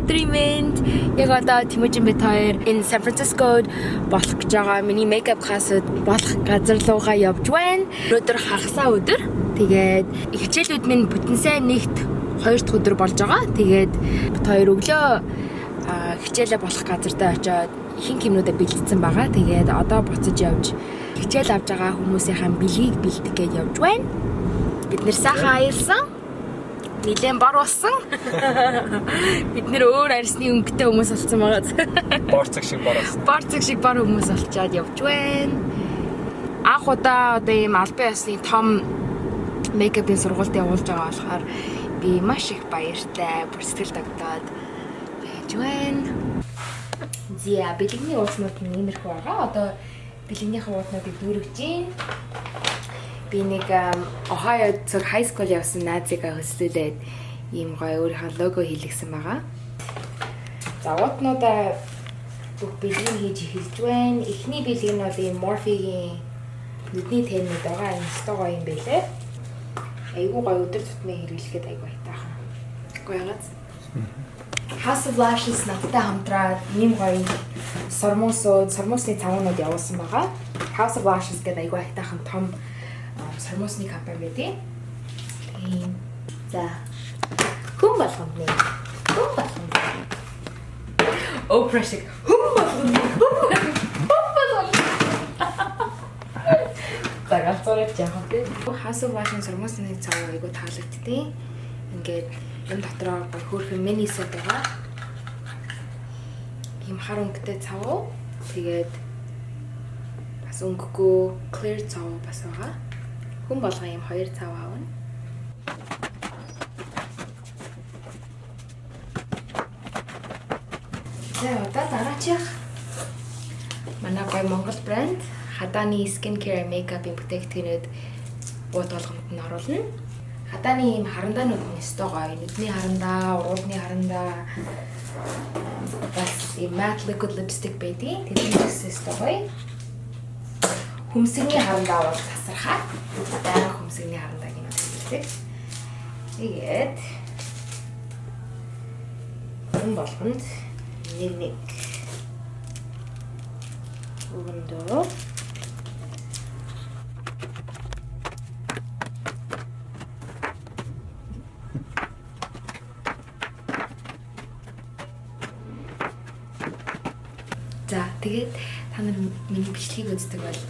өдрийн мэнд. Яг одоо Temuujin бит хоёр энэ San Francisco-д болох гэж байгаа миний makeup class-д болох газар руугаа явж байна. Өнөөдөр хагасаа өдөр. Тэгээд хичээлүүд минь бүтэнсээ нэгт 2 дахь өдөр болж байгаа. Тэгээд бит хоёр өглөө хичээлээ болох газартаа очиод ихэнх юмнуудаа бэлдсэн байгаа. Тэгээд одоо буцаж явж хичээл авж байгаа хүмүүсийнхаа бэлгийг бэлдэх гэж явж байна. Бид нэр сайхан аялсан. Нилээн бар болсон. Бид нэр өөр арьсны өнгөтэй хүмүүс болсон байгаа. Борцог шиг бар болсон. Борцог шиг бар хүмүүс болчаад явж байна. Анх удаа одоо ийм албан ёсны том мейкапын сургуульд явуулж байгаа болохоор би маш их баяртай, бүр сэтгэл тогтоод байж байна. Зя бэлэгний ууснууд нь иймэрхүү байгаа. Одоо бэлэгнийхээ ууснуудыг дүүргэж байна. Би нэг Ohio цог high school явсан наазигаа хөслүүлээд ийм гоё өөрийнхөө лого хийлгсэн байгаа. За уутнуудаа бүх бэлгийг хийж эхэлж байна. Эхний бэлэг нь бол ийм Morphe-гийн нүдний тэнүүд байгаа. Энэ өстой гоё юм байлээ. Айгуу гоё өдөр тутмын хэрэглэхэд айгуу айтаахан. Гоё гац. House of Lashes надтай хамтраад ийм гоё сормосны цавуунууд явуулсан байгаа. House of Lashes гэдэг айгуу айтаахан том сормосны компани байдیں۔ Тийм. За. Хүн болгоно. Oprah шиг хүн болгоно. Тагалцорч яах вэ? House of Lashes сормосны цавуу айгуу таалагдтыг. Ингээд энэ дотроо хөөрхөн мини сет байгаа. Ийм хар өнгөтэй цавуу. Тэгээд бас өнгөгүй clear цавуу бас байгаа. Хүн болгоо юм 2 цав аавна. За одоо дараачих. Манай гоё Монгол брэнд хадааны skincare makeup-ийн бүтээгдэхүүнүүд бууд болгонд нь оруулна. Хадааны юм харандаанууд нь өстой гоё. Нүдний харандаа, уруудны харандаа. Бас ийм matte liquid lipstick байдیں۔ Тэдний өстой гоё. Хүмсэгний харандаа бол тасархаа. Дараа хүмсэгний харандааг нь хэлдэг. Тэгээд хүн болгонд нэг өгөндөө за тэгээд та нар миний бичлэгийг үздэг бол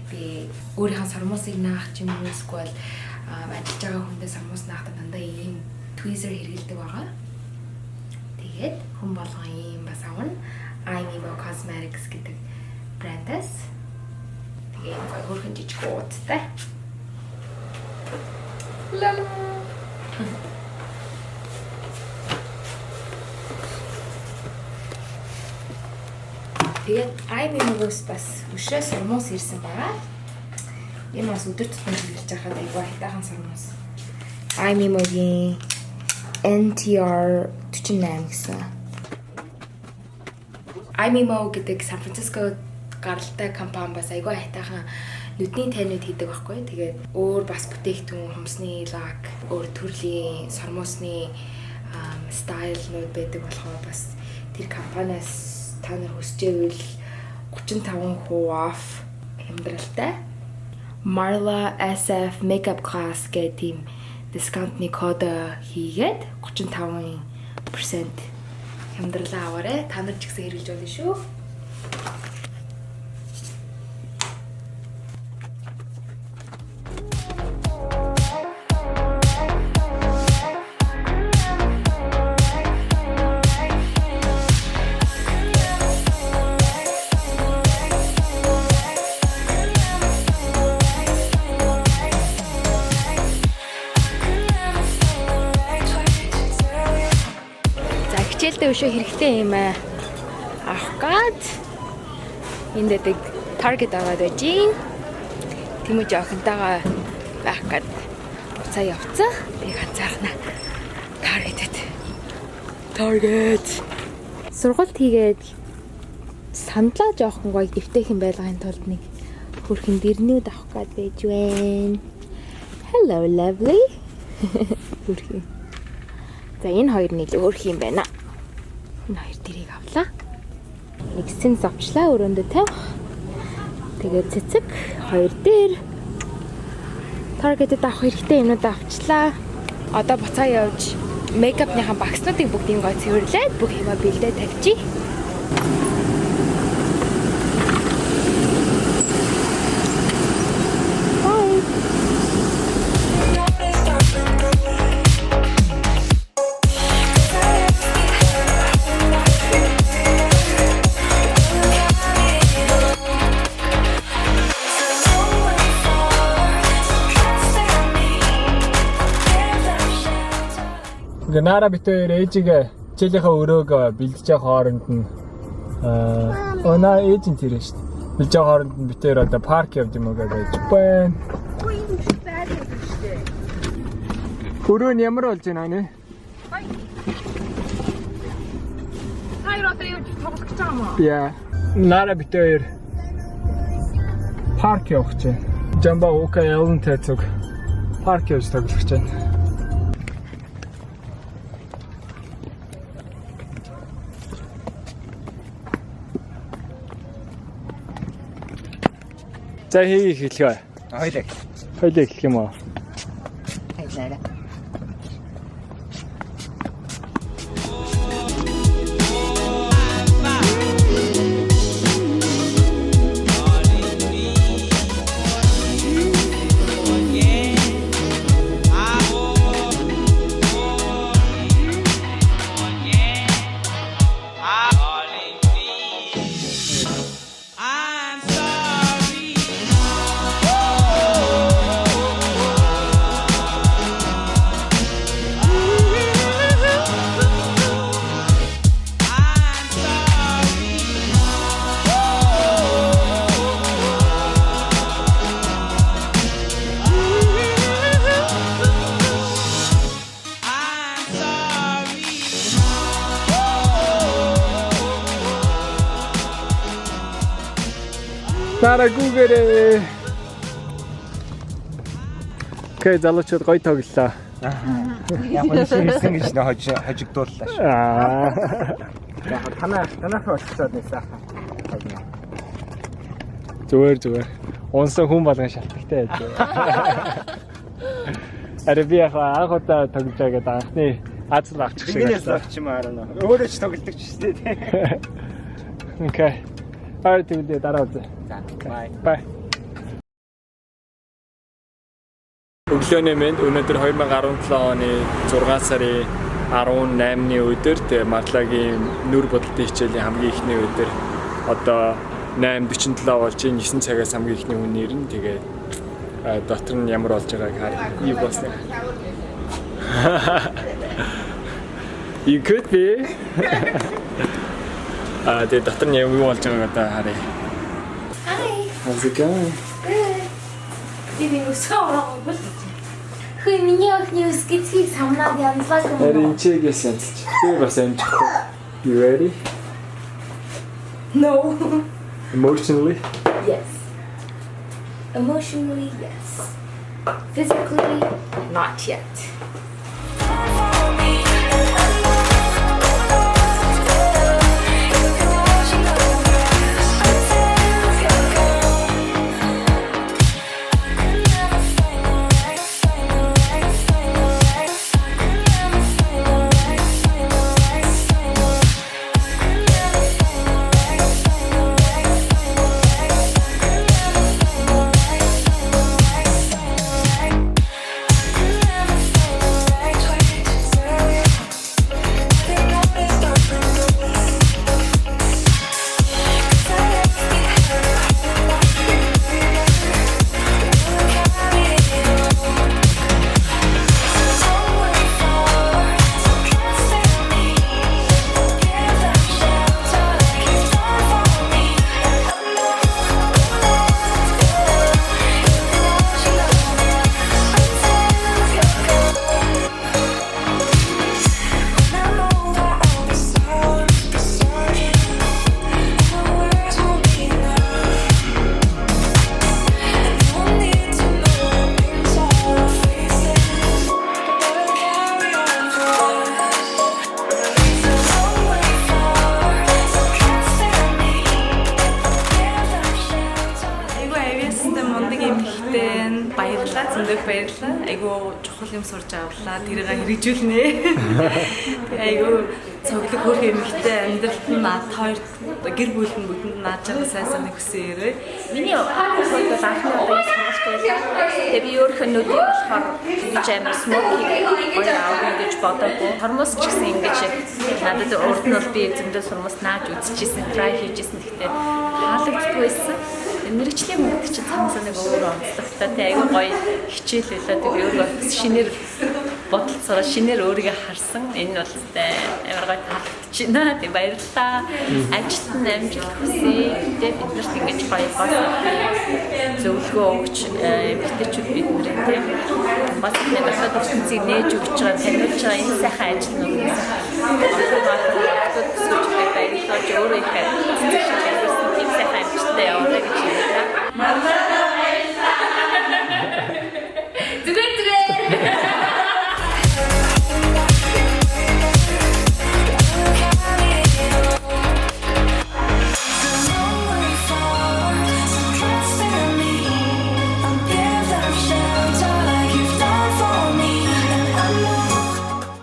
би өөрийнхөө сормосыг наах ч юм уу эсвэл ажиллаж байгаа хүндээ сормос наахад дандаа ийм tweezer хэрэглэдэг байгаа. Тэгээд хүн болгон ийм бас авна. INQUIRES Cosmetics гэдэг брэндээс. Тэгээд өөрхөн жижиг ууттай. Лала. Тэгээд INQUIRES бас өшөө сормос ирсэн байгаа. Энэ бас өдөр тутмын хэрэглэж байхад айгүй айтаахан сормос. INQUIRES-ийн NTR 48 гэсэн. INQUIRES гэдэг Сан Франциско гаралтай компани бас айгүй айтаахан нүдний тайнууд хийдэг байхгүй. Тэгээд өөр бас бүтээгдэхүүн, хумсны лак, өөр төрлийн сормосны стайлнууд байдаг болохоор бас тэр компаниас та нар хүсчээвэл 35% off хямдралтай MARLA'S makeup class гэдэг тийм дискаунтны код хийгээд 35% хямдралаа аваарай. Та нар ч гэсэн хэрэглэж болно шүү. Хичээлдээ өшөө хэрэгтэй юм авах гээд энд дэдэг Target аваад байж гин. Temuujin охинтойгоо байх гээд буцаа явцсан. Би ганцаархнаа Target. Сургалт хийгээд сандлаа жоохон гоё дэвтэйхэн байлгахын тулд нэг хөрхэн дэрнүүд авах гээд байж байна. Hello lovely. Хөрхэн. За энэ хоёр нэг өөр юм байна. Энэ хоёр дэрийг авлаа. Эссенс авчлаа өрөөндөө тавих. Тэгээд цэцэг хоёр дээр Target-д авах хэрэгтэй юмнууд авчлаа. Одоо буцаа явж мейкапныхаа багснуудыг бүгдийг гой цэвэрлээд бүх юмаа бэлдээ тавьчих. Nara битээр ээжигээ хичээлийнхаа өрөөг бэлдэж байгаа хооронд нь ээж нь тэр шүү дээ. Бэлдэж байгаа хооронд нь битээр одоо парк явд юм уу гэж байна. Ой юм шиг байдаг шүү дээ. Өрөө нь ямар болж байна нэ? Хайр одоо юу тоглож байгаа юм уу? Яа. Nara битээр парк явах чинь. Жамба окей ялан тэцэг парк явж тоглох чинь. За хийх эхлэе. Хоёлаа эхлэх юм уу? Хайлаа. Nara гүүгээрээ. Окей, залуучууд гоё тоглолоо. Яг үнэхээр гэж нэ хожигдууллаа шүү. Яг танаас болчиход нээсаа. Зүгээр. Унсан хүн болгон шалтгатай байж. Аре би анх удаа тоглож байгаад анхны азал авчих шиг. Инээс авчих юм аа. Өөрөө ч тоглодог ч шүү дээ. Окей. Тэгвэл дараа үзье. Bye. Өглөөний мэнд өнөөдөр 2017 оны 6 сарын 18-ны өдөр Марлагийн нүр бодолтын хичээлийн хамгийн ихний өдөр. Одоо 8:47 болж 9 цагаас хамгийн ихний үн нэрнэ. Тэгээд дотор нь ямар болж байгааг харъя. Юу болсон? You could be. Тэгээд дотор нь юу болж байгааг одоо харъя. How's it going? Good. Биби усаа ороогүй. Хөөе миний охины үсгэцгийг самнаад янзлаа юм. Харин чигээ сэнцч. Би бас амжихгүй. You ready? No. Emotionally? Yes. Emotionally, yes. Physically, not yet. зөндөө баярлалаа. Айгу чухал юм сурж авлаа. Тэрийг хэрэгжүүлнэ. Айгу цоглог хөрх эмэгтэй амьдралд нь над хоёр гэр бүл нь бүгдэнд нааж байгаа сайн саныг хүсээрээ. Миний хувьд бол анхны удаа сургалт байлаа. Тэгээ би өөрийнхөө нүдийг болохоор гэж амар смокинг гоё аавна гэж бодоогүй. Хормос ч гэсэн ингэж надад урд нь бол би зөндөө сурмас нааж үзчихсэн, try хийжсэн. Гэхдээ хаалгадгүй байсан. Мэргэжлийн мөнгө чинь цаанаас нэг өөр онцлогтой тий айгүй гоё хичээл байлаа. Тэгээ өөрөө шинээр бодолцоо шинээр өөрийгөө харсан. Энэ бол амар гоё таалагдчихна. Тэг баярлалаа. Ажилт нь амжилт хүсье. Тэг биднэрт ингэж гоё зөвлөгөө өгч битээчүүд биднэрээ тэг бас нэг асаад ертөнцийг нээж өгч байгаа таниулж байгаа энэ сайхан ажил нь